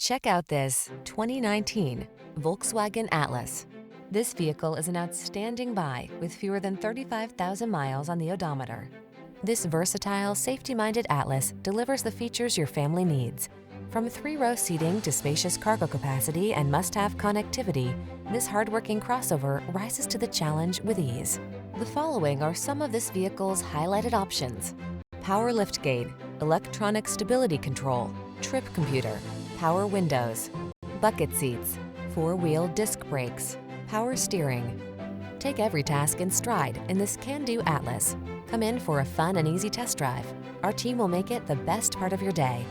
Check out this 2019 Volkswagen Atlas. This vehicle is an outstanding buy with fewer than 35,000 miles on the odometer. This versatile, safety-minded Atlas delivers the features your family needs. From 3-row seating to spacious cargo capacity and must-have connectivity, this hardworking crossover rises to the challenge with ease. The following are some of this vehicle's highlighted options: power liftgate, electronic stability control, trip computer, power windows, bucket seats, 4-wheel disc brakes, power steering. Take every task in stride in this can-do Atlas. Come in for a fun and easy test drive. Our team will make it the best part of your day.